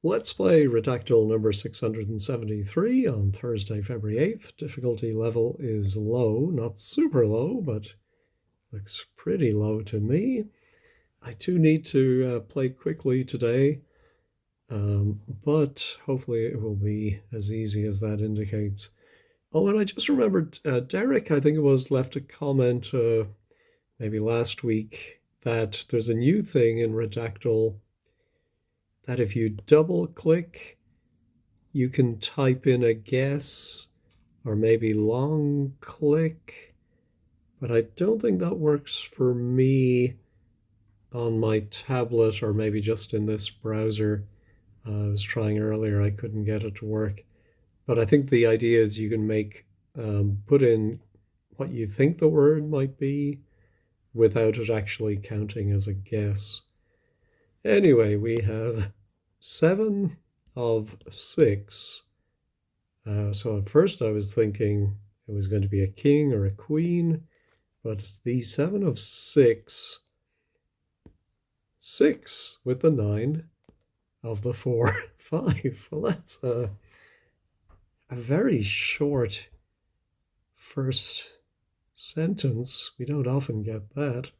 Let's play Redactle number 673 on Thursday, February 8th. Difficulty level is low, not super low, but looks pretty low to me. I do need to play quickly today, but hopefully it will be as easy as that indicates. Oh, and I just remembered Derek, I think it was, left a comment maybe last week that there's a new thing in Redactle that if you double click, you can type in a guess or maybe long click, but I don't think that works for me on my tablet or maybe just in this browser. I was trying earlier, I couldn't get it to work. But I think the idea is you can put in what you think the word might be without it actually counting as a guess. Anyway, we have 7 of 6. So at first I was thinking it was going to be a king or a queen, but it's the 7 of 6, 6 with the 9 of the 4, 5. Well, that's a very short first sentence. We don't often get that.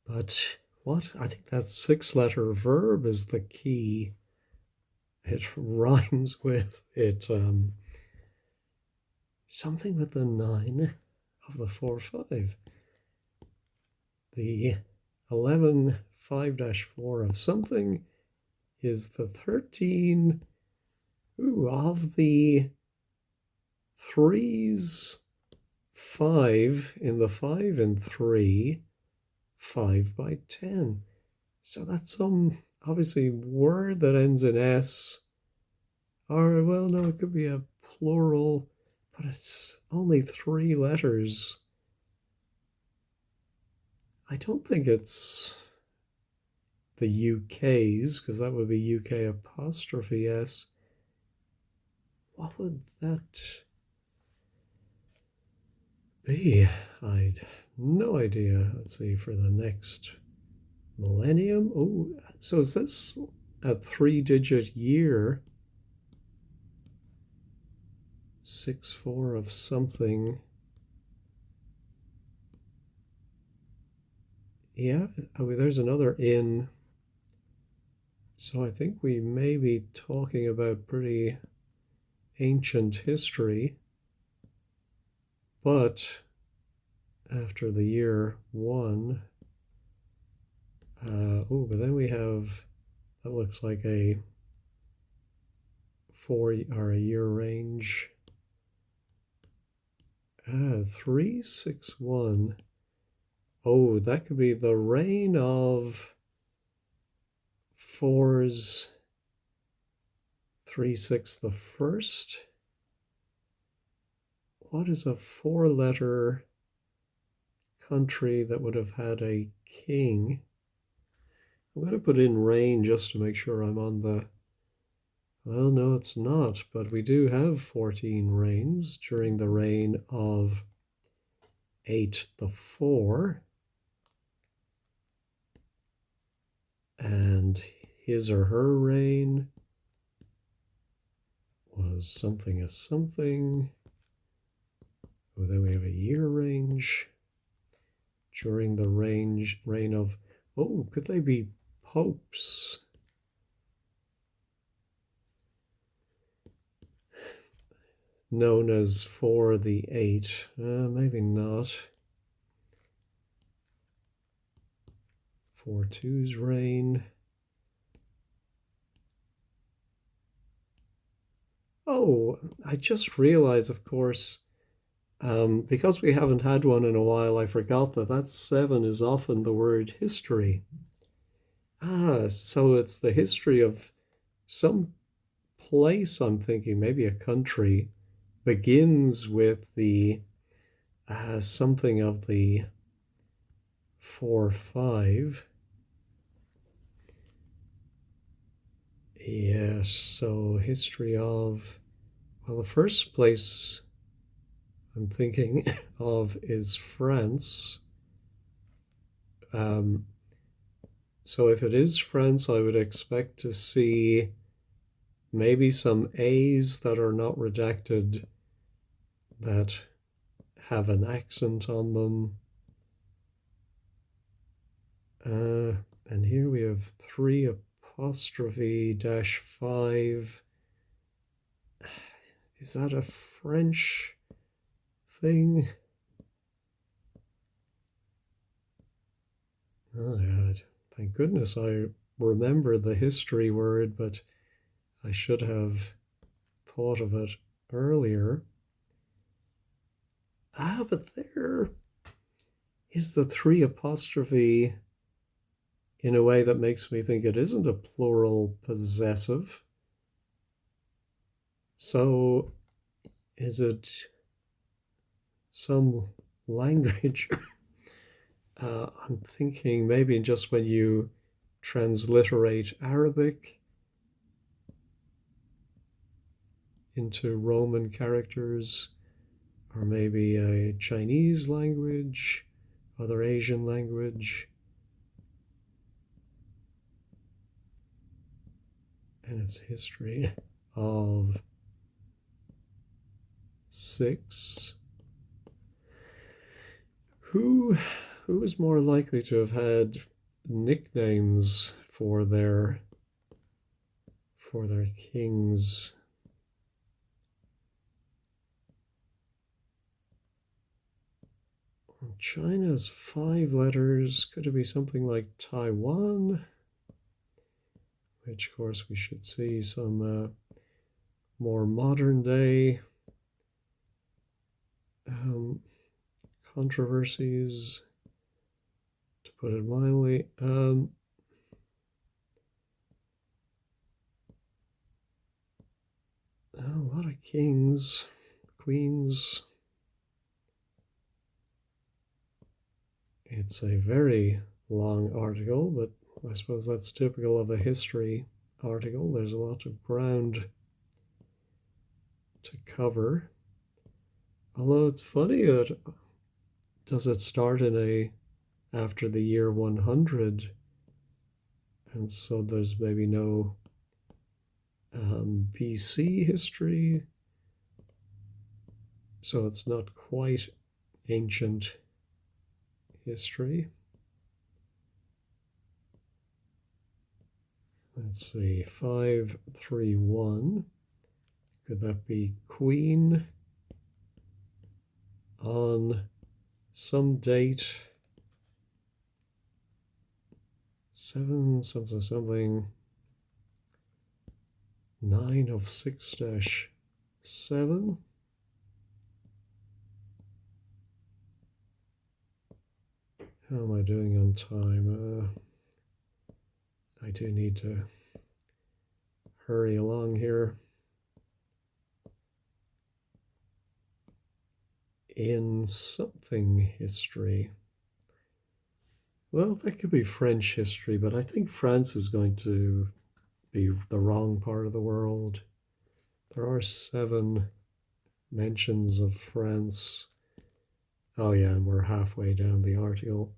But what? I think that 6-letter verb is the key. It rhymes with it. Something with the 9 of the 4, 5. The 11, 5-4 of something is the 13 of the 3's, 5 in the 5 and 3, 5 by 10. So that's some obviously word that ends in S, or well, no, it could be a plural, but it's only 3 letters. I don't think it's the UK's, because that would be UK apostrophe S. What would that be? I'd no idea. Let's see, for the next millennium. Oh, so is this a 3-digit year? 6, 4 of something. Yeah, there's another in. So I think we may be talking about pretty ancient history. But after the year 1, but then we have, that looks like a 4 or a year range. 3, 6, 1. Oh, that could be the reign of 4's 3, 6, the first. What is a 4-letter country that would have had a king? I'm going to put in reign just to make sure I'm on the, well, no, it's not, but we do have 14 reigns during the reign of 8 the 4. And his or her reign was something as something. Oh, then we have a year range during the reign of, oh, could they be popes? Known as 4 the 8. Maybe not. 4-2's reign. Oh, I just realized, of course, because we haven't had one in a while, I forgot that 7 is often the word history. So it's the history of some place, I'm thinking, maybe a country, begins with the something of the 4, 5. Yes, so history of, well, the first place I'm thinking of is France. So if it is France, I would expect to see maybe some A's that are not redacted that have an accent on them. And here we have 3 apostrophe -5. Is that a French thing? Oh, yeah. Thank goodness I remember the history word, but I should have thought of it earlier. But there is the 3 apostrophe in a way that makes me think it isn't a plural possessive. So is it some language? I'm thinking maybe just when you transliterate Arabic into Roman characters, or maybe a Chinese language, other Asian language. And its history of 6. Who is more likely to have had nicknames for their kings? China's 5 letters. Could it be something like Taiwan? Which, of course, we should see some more modern day controversies, to put it mildly. A lot of kings, queens. It's a very long article, but I suppose that's typical of a history article. There's a lot of ground to cover. Although it's funny, does it start after the year 100? And so there's maybe no BC history. So it's not quite ancient history. Let's see, 531. Could that be queen on some date? 7 something something. 9 of 6-7. How am I doing on time? I do need to hurry along here. In something history. Well, that could be French history, but I think France is going to be the wrong part of the world. There are 7 mentions of France. Oh yeah, and we're halfway down the article.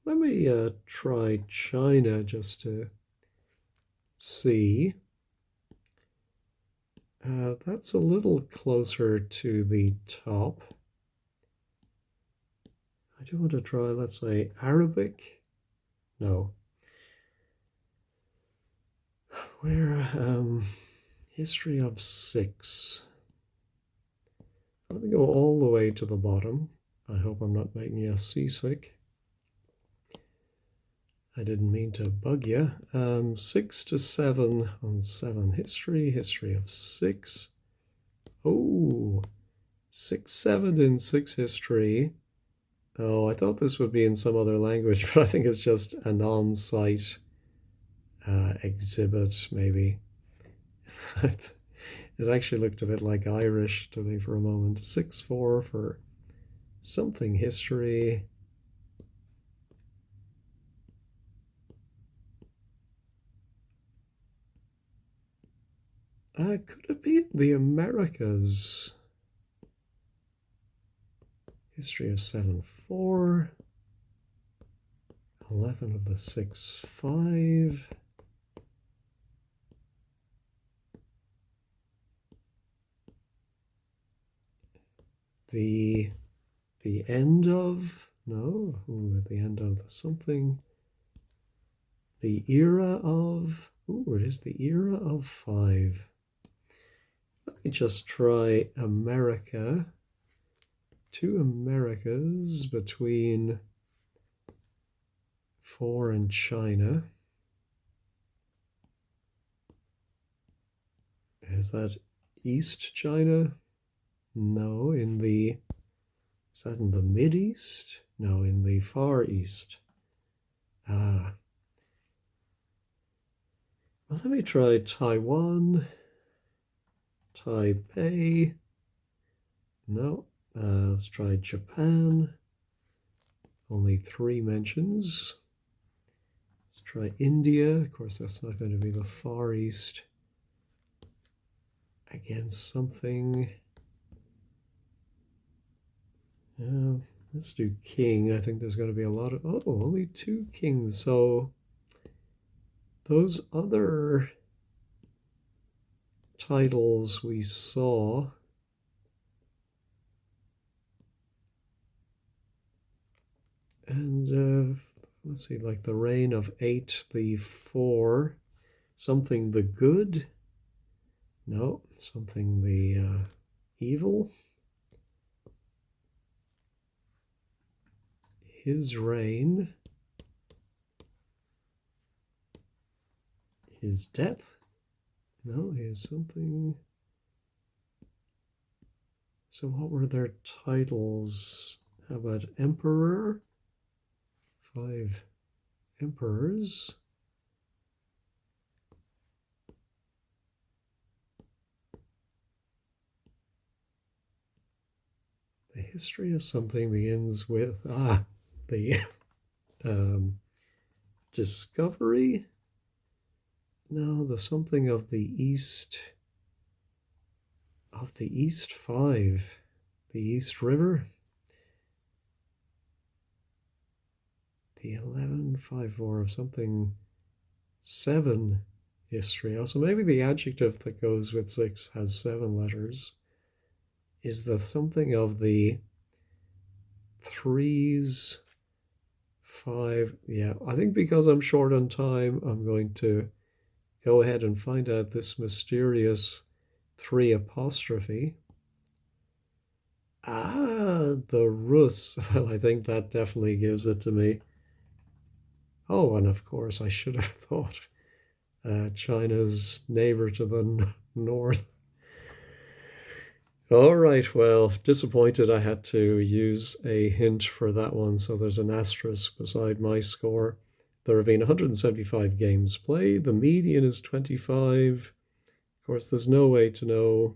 Let me try China just to see. That's a little closer to the top. I do want to try, let's say, Arabic. No. Where, history of 6. Let me go all the way to the bottom. I hope I'm not making you seasick. I didn't mean to bug you. 6-7 on 7 history of 6. Oh, 6-7 in 6 history. Oh, I thought this would be in some other language, but I think it's just a non-site exhibit, maybe. It actually looked a bit like Irish to me for a moment. 6-4 for something history. Could it be the Americas? History of 7-4. 11 of the 6, 5. The end of, no, ooh, at the end of the something. The era of, ooh, it is the era of 5. Let me just try America. 2 Americas between 4 and China. Is that East China? No, is that in the Mid-East? No, in the Far East. Well, let me try Taiwan, Taipei. No, let's try Japan. Only 3 mentions. Let's try India. Of course, that's not going to be the Far East. Again, something. Let's do king. I think there's going to be a lot of, oh, only 2 kings. So those other titles we saw, and let's see, like the reign of 8, the 4, something the good. No, something the evil. His reign. His death. No, here's something. So what were their titles? How about emperor? 5 emperors. The history of something begins with, the discovery. No, the something of the East 5, the East River. The 1154 of something 7 history. Also, maybe the adjective that goes with 6 has 7 letters. Is the something of the 3s 5. Yeah, I think because I'm short on time, I'm going to go ahead and find out this mysterious 3 apostrophe. The Rus. Well, I think that definitely gives it to me. Oh, and of course, I should have thought China's neighbor to the north. All right, well, disappointed I had to use a hint for that one, so there's an asterisk beside my score. There have been 175 games played. The median is 25. Of course, there's no way to know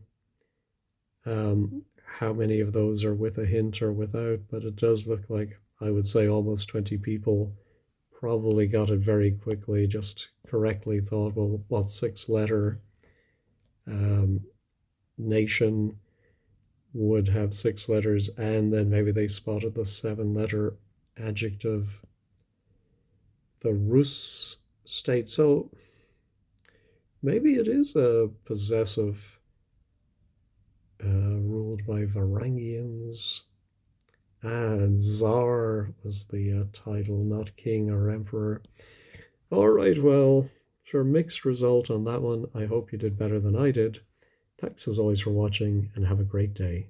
how many of those are with a hint or without, but it does look like, I would say, almost 20 people probably got it very quickly, just correctly thought, well, what 6-letter nation would have 6 letters, and then maybe they spotted the 7-letter adjective, the Rus state. So maybe it is a possessive ruled by Varangians. And Tsar was the title, not king or emperor. All right, well, sure, mixed result on that one. I hope you did better than I did. Thanks as always for watching, and have a great day.